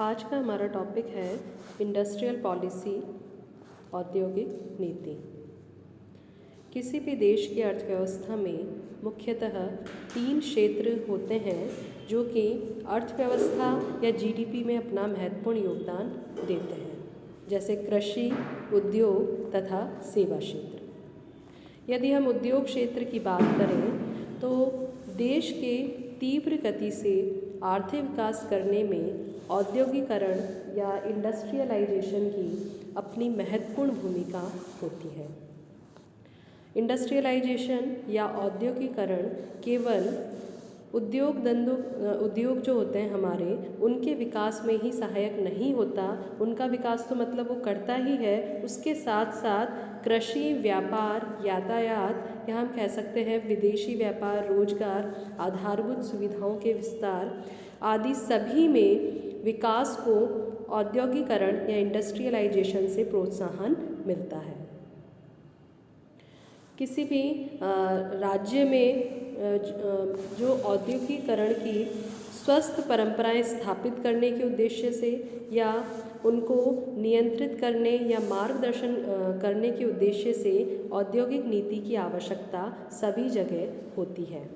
आज का हमारा टॉपिक है इंडस्ट्रियल पॉलिसी, औद्योगिक नीति। किसी भी देश की अर्थव्यवस्था में मुख्यतः 3 क्षेत्र होते हैं जो कि अर्थव्यवस्था या जीडीपी में अपना महत्वपूर्ण योगदान देते हैं, जैसे कृषि, उद्योग तथा सेवा क्षेत्र। यदि हम उद्योग क्षेत्र की बात करें तो देश के तीव्र गति से आर्थिक विकास करने में औद्योगिकरण या इंडस्ट्रियलाइजेशन की अपनी महत्वपूर्ण भूमिका होती है। इंडस्ट्रियलाइजेशन या औद्योगिकरण केवल उद्योग जो होते हैं हमारे, उनके विकास में ही सहायक नहीं होता। उनका विकास तो मतलब वो करता ही है, उसके साथ साथ कृषि, व्यापार, यातायात, या हम कह सकते हैं विदेशी व्यापार, रोजगार, आधारभूत सुविधाओं के विस्तार आदि सभी में विकास को औद्योगिकरण या इंडस्ट्रियलाइजेशन से प्रोत्साहन मिलता है। किसी भी राज्य में जो औद्योगिकरण की स्वस्थ परंपराएं स्थापित करने के उद्देश्य से या उनको नियंत्रित करने या मार्गदर्शन करने के उद्देश्य से औद्योगिक नीति की आवश्यकता सभी जगह होती है।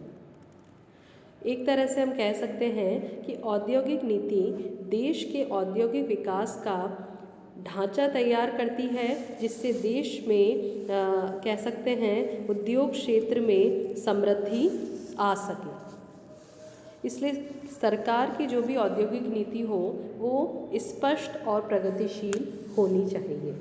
एक तरह से हम कह सकते हैं कि औद्योगिक नीति देश के औद्योगिक विकास का ढांचा तैयार करती है, जिससे देश में कह सकते हैं उद्योग क्षेत्र में समृद्धि आ सके। इसलिए सरकार की जो भी औद्योगिक नीति हो वो स्पष्ट और प्रगतिशील होनी चाहिए।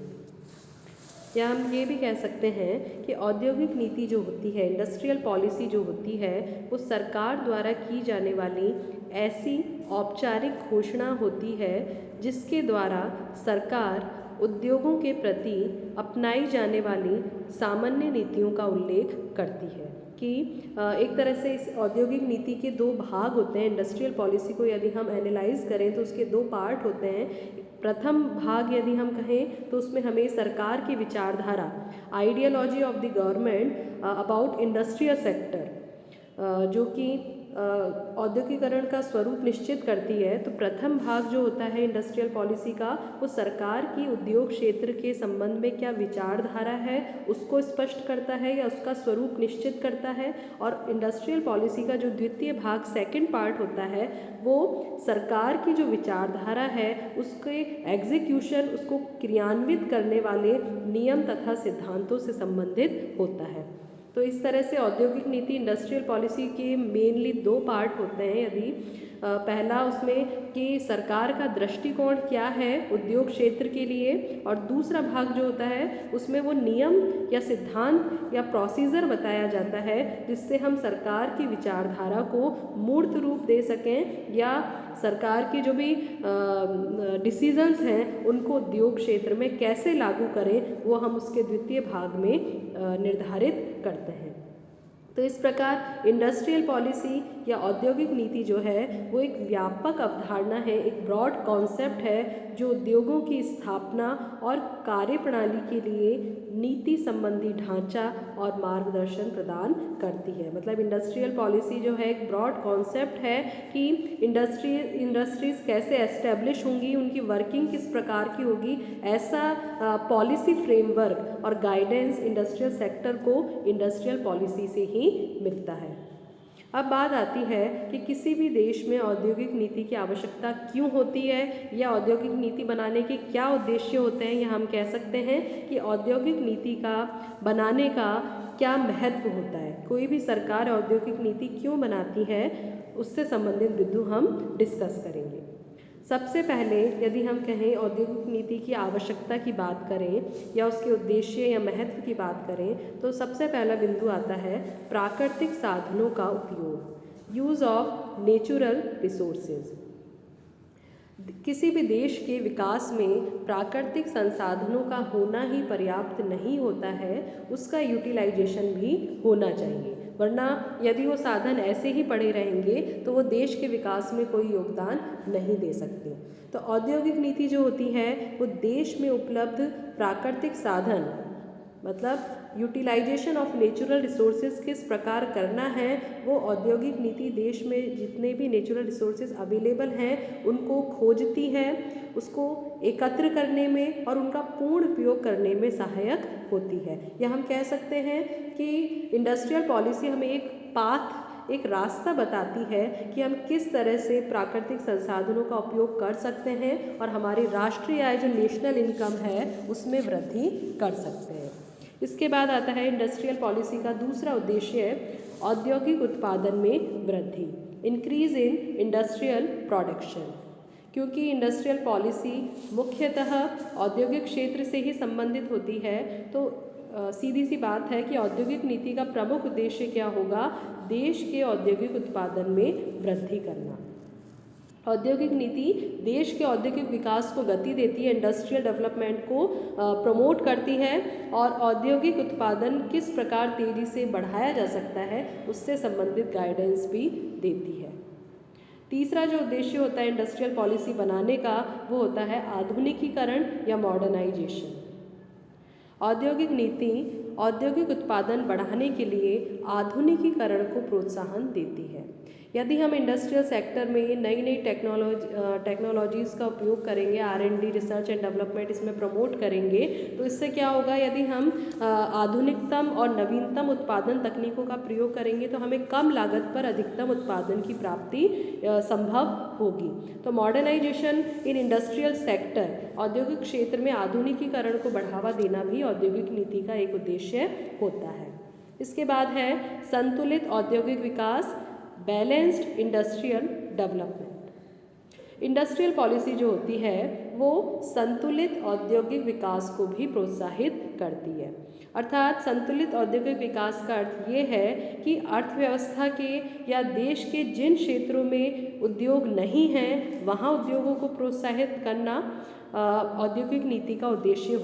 या हम ये भी कह सकते हैं कि औद्योगिक नीति जो होती है, इंडस्ट्रियल पॉलिसी जो होती है, वो सरकार द्वारा की जाने वाली ऐसी औपचारिक घोषणा होती है जिसके द्वारा सरकार उद्योगों के प्रति अपनाई जाने वाली सामान्य नीतियों का उल्लेख करती है। कि एक तरह से इस औद्योगिक नीति के 2 भाग होते हैं। इंडस्ट्रियल पॉलिसी को यदि हम एनालाइज करें तो उसके 2 पार्ट होते हैं। प्रथम भाग यदि हम कहें तो उसमें हमें सरकार की विचारधारा, ideology of the government about industrial sector, जो कि औद्योगिकरण का स्वरूप निश्चित करती है। तो प्रथम भाग जो होता है इंडस्ट्रियल पॉलिसी का, वो सरकार की उद्योग क्षेत्र के संबंध में क्या विचारधारा है उसको स्पष्ट करता है या उसका स्वरूप निश्चित करता है। और इंडस्ट्रियल पॉलिसी का जो द्वितीय भाग, सेकंड पार्ट होता है, वो सरकार की जो विचारधारा है उसके एग्जीक्यूशन, उसको क्रियान्वित करने वाले नियम तथा सिद्धांतों से संबंधित होता है। तो इस तरह से औद्योगिक नीति, इंडस्ट्रियल पॉलिसी के मेनली 2 पार्ट होते हैं। यदि पहला उसमें कि सरकार का दृष्टिकोण क्या है उद्योग क्षेत्र के लिए, और दूसरा भाग जो होता है उसमें वो नियम या सिद्धांत या प्रोसीजर बताया जाता है जिससे हम सरकार की विचारधारा को मूर्त रूप दे सकें या सरकार की जो भी डिसीजंस हैं उनको उद्योग क्षेत्र में कैसे लागू करें, वो हम उसके द्वितीय भाग में निर्धारित करते हैं। तो इस प्रकार इंडस्ट्रियल पॉलिसी या औद्योगिक नीति जो है वो एक व्यापक अवधारणा है, एक ब्रॉड कॉन्सेप्ट है जो उद्योगों की स्थापना और कार्यप्रणाली के लिए नीति संबंधी ढांचा और मार्गदर्शन प्रदान करती है। मतलब इंडस्ट्रियल पॉलिसी जो है एक ब्रॉड कॉन्सेप्ट है कि इंडस्ट्रीज कैसे एस्टेब्लिश होंगी, उनकी वर्किंग किस प्रकार की होगी, ऐसा पॉलिसी फ्रेमवर्क और गाइडेंस इंडस्ट्रियल सेक्टर को इंडस्ट्रियल पॉलिसी से ही मिलता है। अब बात आती है कि किसी भी देश में औद्योगिक नीति की आवश्यकता क्यों होती है या औद्योगिक नीति बनाने के क्या उद्देश्य होते हैं, या हम कह सकते हैं कि औद्योगिक नीति का बनाने का क्या महत्व होता है। कोई भी सरकार औद्योगिक नीति क्यों बनाती है, उससे संबंधित बिंदु हम डिस्कस करेंगे। सबसे पहले यदि हम कहें औद्योगिक नीति की आवश्यकता की बात करें या उसके उद्देश्य या महत्व की बात करें तो सबसे पहला बिंदु आता है प्राकृतिक साधनों का उपयोग, यूज़ ऑफ नेचुरल रिसोर्सेज। किसी भी देश के विकास में प्राकृतिक संसाधनों का होना ही पर्याप्त नहीं होता है, उसका यूटिलाइजेशन भी होना चाहिए, वरना यदि वो साधन ऐसे ही पड़े रहेंगे तो वो देश के विकास में कोई योगदान नहीं दे सकते। तो औद्योगिक नीति जो होती है वो देश में उपलब्ध प्राकृतिक साधन, मतलब यूटिलाइजेशन ऑफ नेचुरल रिसोर्सेज किस प्रकार करना है, वो औद्योगिक नीति देश में जितने भी नेचुरल रिसोर्सेज अवेलेबल हैं उनको खोजती है, उसको एकत्र करने में और उनका पूर्ण उपयोग करने में सहायक होती है। या हम कह सकते हैं कि इंडस्ट्रियल पॉलिसी हमें एक रास्ता बताती है कि हम किस तरह से प्राकृतिक संसाधनों का उपयोग कर सकते हैं और हमारी राष्ट्रीय आय जो नेशनल इनकम है उसमें वृद्धि कर सकते हैं। इसके बाद आता है इंडस्ट्रियल पॉलिसी का दूसरा उद्देश्य है औद्योगिक उत्पादन में वृद्धि, इंक्रीज इन इंडस्ट्रियल प्रोडक्शन। क्योंकि इंडस्ट्रियल पॉलिसी मुख्यतः औद्योगिक क्षेत्र से ही संबंधित होती है, तो सीधी सी बात है कि औद्योगिक नीति का प्रमुख उद्देश्य क्या होगा, देश के औद्योगिक उत्पादन में वृद्धि करना। औद्योगिक नीति देश के औद्योगिक विकास को गति देती है, इंडस्ट्रियल डेवलपमेंट को प्रमोट करती है और औद्योगिक उत्पादन किस प्रकार तेजी से बढ़ाया जा सकता है उससे संबंधित गाइडेंस भी देती है। तीसरा जो उद्देश्य होता है इंडस्ट्रियल पॉलिसी बनाने का वो होता है आधुनिकीकरण या मॉडर्नाइजेशन। औद्योगिक नीति औद्योगिक उत्पादन बढ़ाने के लिए आधुनिकीकरण को प्रोत्साहन देती है। यदि हम इंडस्ट्रियल सेक्टर में नई नई टेक्नोलॉजीज़ का उपयोग करेंगे, R&D रिसर्च एंड डेवलपमेंट इसमें प्रमोट करेंगे, तो इससे क्या होगा, यदि हम आधुनिकतम और नवीनतम उत्पादन तकनीकों का प्रयोग करेंगे तो हमें कम लागत पर अधिकतम उत्पादन की प्राप्ति संभव होगी। तो मॉडर्नाइजेशन इन इंडस्ट्रियल सेक्टर, औद्योगिक क्षेत्र में आधुनिकीकरण को बढ़ावा देना भी औद्योगिक नीति का एक उद्देश्य होता है। इसके बाद है संतुलित औद्योगिक विकास, balanced industrial development. Industrial policy जो होती है वो संतुलित औद्योगिक विकास को भी प्रोत्साहित करती है। अर्थात संतुलित औद्योगिक विकास का अर्थ ये है कि अर्थव्यवस्था के या देश के जिन क्षेत्रों में उद्योग नहीं हैं वहाँ उद्योगों को प्रोत्साहित करना औद्योगिक नीति का उद्देश्य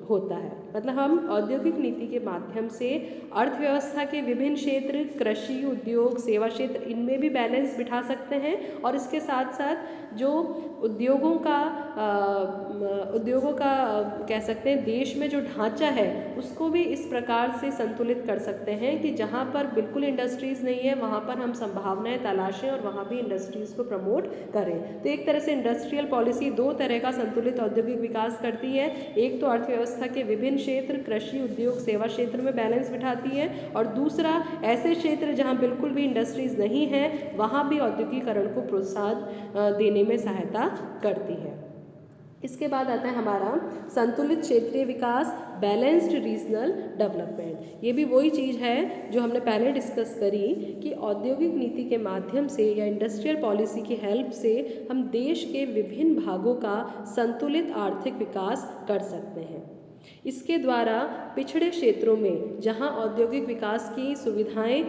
होता है। मतलब हम औद्योगिक नीति के माध्यम से अर्थव्यवस्था के विभिन्न क्षेत्र, कृषि, उद्योग, सेवा क्षेत्र, इनमें भी बैलेंस बिठा सकते हैं और इसके साथ साथ जो उद्योगों का कह सकते हैं देश में जो ढांचा है उसको भी इस प्रकार से संतुलित कर सकते हैं कि जहां पर बिल्कुल इंडस्ट्रीज़ नहीं है वहां पर हम संभावनाएं तलाशें और वहां भी इंडस्ट्रीज़ को प्रमोट करें। तो एक तरह से इंडस्ट्रियल पॉलिसी दो तरह का संतुलित औद्योगिक विकास करती है। एक तो अर्थव्यवस्था के विभिन्न क्षेत्र, कृषि, उद्योग, सेवा क्षेत्र में बैलेंस बिठाती है और दूसरा ऐसे क्षेत्र जहाँ बिल्कुल भी इंडस्ट्रीज़ नहीं है वहाँ भी औद्योगिकरण को प्रोत्साहन देने में सहायता करती है। इसके बाद आता है हमारा संतुलित क्षेत्रीय विकास, बैलेंस्ड रीजनल डेवलपमेंट। ये भी वही चीज़ है जो हमने पहले डिस्कस करी कि औद्योगिक नीति के माध्यम से या इंडस्ट्रियल पॉलिसी की हेल्प से हम देश के विभिन्न भागों का संतुलित आर्थिक विकास कर सकते हैं। इसके द्वारा पिछड़े क्षेत्रों में जहां औद्योगिक विकास की सुविधाएं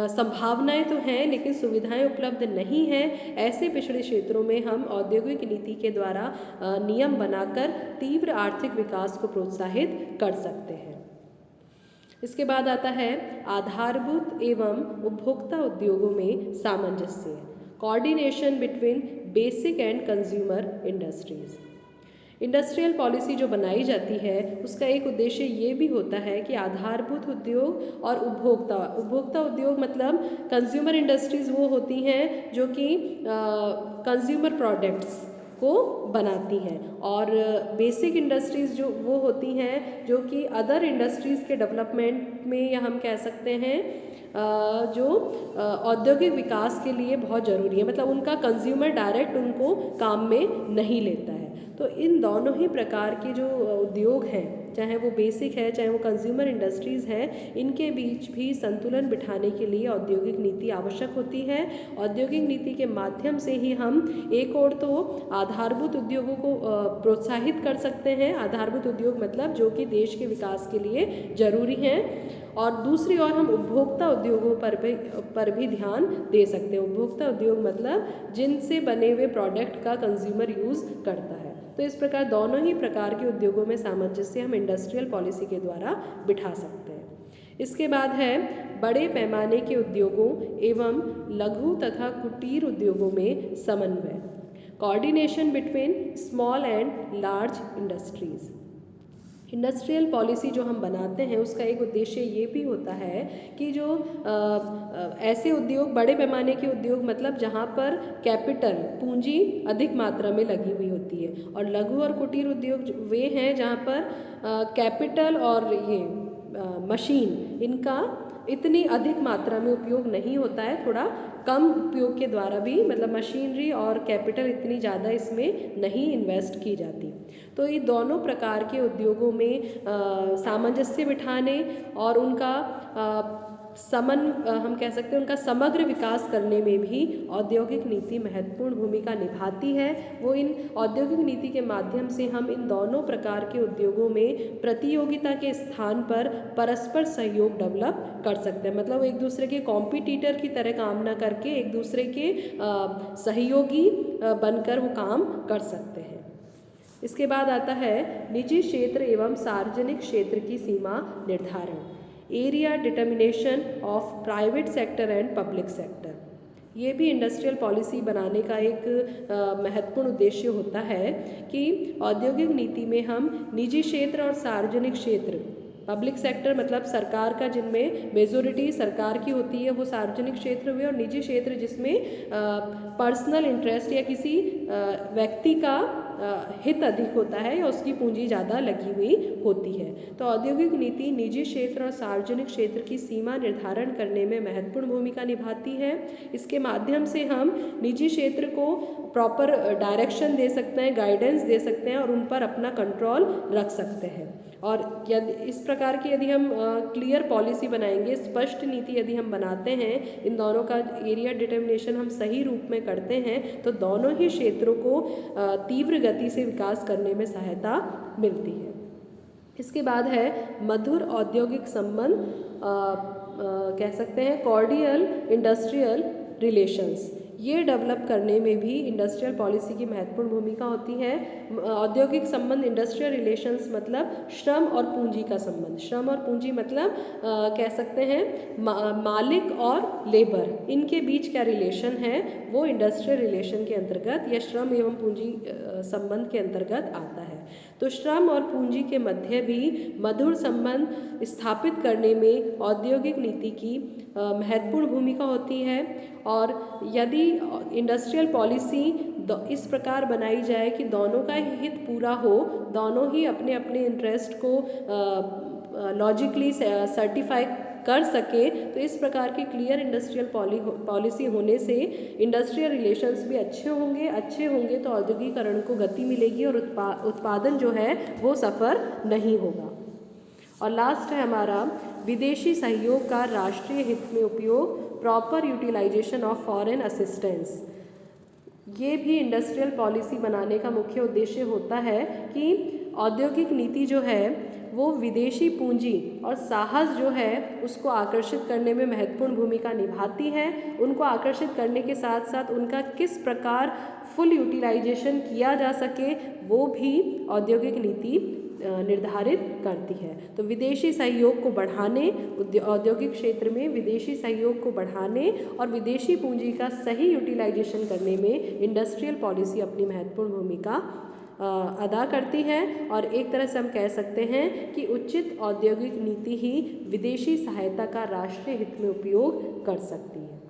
संभावनाएं तो हैं लेकिन सुविधाएं उपलब्ध नहीं हैं, ऐसे पिछड़े क्षेत्रों में हम औद्योगिक नीति के द्वारा नियम बनाकर तीव्र आर्थिक विकास को प्रोत्साहित कर सकते हैं। इसके बाद आता है आधारभूत एवं उपभोक्ता उद्योगों में सामंजस्य, coordination between basic and consumer industries. Industrial policy जो बनाई जाती है उसका एक उद्देश्य ये भी होता है कि आधारभूत उद्योग और उपभोक्ता उद्योग मतलब कंज्यूमर इंडस्ट्रीज़ वो होती हैं जो कि कंज्यूमर प्रोडक्ट्स को बनाती हैं और बेसिक इंडस्ट्रीज़ जो वो होती हैं जो कि अदर इंडस्ट्रीज़ के डेवलपमेंट में या हम कह सकते हैं जो औद्योगिक विकास के लिए बहुत ज़रूरी है, मतलब उनका कंज्यूमर डायरेक्ट उनको काम में नहीं लेता है। तो इन दोनों ही प्रकार के जो उद्योग हैं, चाहे वो बेसिक है चाहे वो कंज्यूमर इंडस्ट्रीज़ हैं, इनके बीच भी संतुलन बिठाने के लिए औद्योगिक नीति आवश्यक होती है। औद्योगिक नीति के माध्यम से ही हम एक और तो आधारभूत उद्योगों को प्रोत्साहित कर सकते हैं, आधारभूत उद्योग मतलब जो कि देश के विकास के लिए ज़रूरी हैं, और दूसरी ओर हम उपभोक्ता उद्योगों पर भी ध्यान दे सकते हैं। उपभोक्ता उद्योग मतलब जिनसे बने हुए प्रोडक्ट का कंज्यूमर यूज़ करता है। तो इस प्रकार दोनों ही प्रकार के उद्योगों में सामंजस्य हम इंडस्ट्रियल पॉलिसी के द्वारा बिठा सकते हैं। इसके बाद है बड़े पैमाने के उद्योगों एवं लघु तथा कुटीर उद्योगों में समन्वय, coordination between small and large industries. Industrial policy जो हम बनाते हैं उसका एक उद्देश्य ये भी होता है कि जो ऐसे उद्योग, बड़े पैमाने के उद्योग, मतलब जहाँ पर कैपिटल, पूंजी अधिक मात्रा में लगी हुई होती है, और लघु और कुटीर उद्योग वे हैं जहाँ पर कैपिटल और ये मशीन, इनका इतनी अधिक मात्रा में उपयोग नहीं होता है, थोड़ा कम उपयोग के द्वारा भी, मतलब मशीनरी और कैपिटल इतनी ज़्यादा इसमें नहीं इन्वेस्ट की जाती। तो ये दोनों प्रकार के उद्योगों में सामंजस्य बिठाने और उनका हम कह सकते हैं उनका समग्र विकास करने में भी औद्योगिक नीति महत्वपूर्ण भूमिका निभाती है। वो इन औद्योगिक नीति के माध्यम से हम इन दोनों प्रकार के उद्योगों में प्रतियोगिता के स्थान पर परस्पर सहयोग डेवलप कर सकते हैं, मतलब एक दूसरे के कॉम्पिटिटर की तरह काम ना करके एक दूसरे के सहयोगी बनकर वो काम कर सकते हैं। इसके बाद आता है निजी क्षेत्र एवं सार्वजनिक क्षेत्र की सीमा निर्धारण, area determination of private sector and public sector. ये भी इंडस्ट्रियल पॉलिसी बनाने का एक महत्वपूर्ण उद्देश्य होता है कि औद्योगिक नीति में हम निजी क्षेत्र और सार्वजनिक क्षेत्र, पब्लिक सेक्टर मतलब सरकार का, जिनमें मेजोरिटी सरकार की होती है, वो सार्वजनिक क्षेत्र हुए, और निजी क्षेत्र जिसमें पर्सनल इंटरेस्ट या किसी व्यक्ति का हित अधिक होता है या उसकी पूंजी ज़्यादा लगी हुई होती है। तो औद्योगिक नीति निजी क्षेत्र और सार्वजनिक क्षेत्र की सीमा निर्धारण करने में महत्वपूर्ण भूमिका निभाती है। इसके माध्यम से हम निजी क्षेत्र को प्रॉपर डायरेक्शन दे सकते हैं, गाइडेंस दे सकते हैं और उन पर अपना कंट्रोल रख सकते हैं। और यदि इस प्रकार की यदि हम क्लियर पॉलिसी बनाएंगे, स्पष्ट नीति यदि हम बनाते हैं, इन दोनों का एरिया डिटर्मिनेशन हम सही रूप में करते हैं, तो दोनों ही क्षेत्रों को तीव्र गति से विकास करने में सहायता मिलती है। इसके बाद है मधुर औद्योगिक संबंध, कह सकते हैं कॉर्डियल इंडस्ट्रियल रिलेशंस, ये डेवलप करने में भी इंडस्ट्रियल पॉलिसी की महत्वपूर्ण भूमिका होती है। औद्योगिक संबंध, इंडस्ट्रियल रिलेशंस मतलब श्रम और पूंजी का संबंध, श्रम और पूंजी मतलब कह सकते हैं मालिक और लेबर, इनके बीच क्या रिलेशन है, वो इंडस्ट्रियल रिलेशन के अंतर्गत या श्रम एवं पूंजी संबंध के अंतर्गत आता है। तो श्रम और पूंजी के मध्य भी मधुर संबंध स्थापित करने में औद्योगिक नीति की महत्वपूर्ण भूमिका होती है। और यदि इंडस्ट्रियल पॉलिसी इस प्रकार बनाई जाए कि दोनों का ही हित पूरा हो, दोनों ही अपने अपने इंटरेस्ट को लॉजिकली सर्टिफाई कर सके, तो इस प्रकार की क्लियर इंडस्ट्रियल पॉलिसी होने से इंडस्ट्रियल रिलेशंस भी अच्छे होंगे तो औद्योगिकरण को गति मिलेगी और उत्पादन जो है वो सफ़र नहीं होगा। और लास्ट है हमारा विदेशी सहयोग का राष्ट्रीय हित में उपयोग, proper utilization of foreign assistance. ये भी इंडस्ट्रियल पॉलिसी बनाने का मुख्य उद्देश्य होता है कि औद्योगिक नीति जो है वो विदेशी पूंजी और साहस जो है उसको आकर्षित करने में महत्वपूर्ण भूमिका निभाती है। उनको आकर्षित करने के साथ साथ उनका किस प्रकार फुल यूटिलाइजेशन किया जा सके, वो भी औद्योगिक नीति निर्धारित करती है। तो विदेशी सहयोग को बढ़ाने, औद्योगिक क्षेत्र में विदेशी सहयोग को बढ़ाने और विदेशी पूंजी का सही यूटिलाइजेशन करने में इंडस्ट्रियल पॉलिसी अपनी महत्वपूर्ण भूमिका अदा करती है। और एक तरह से हम कह सकते हैं कि उचित औद्योगिक नीति ही विदेशी सहायता का राष्ट्रीय हित में उपयोग कर सकती है।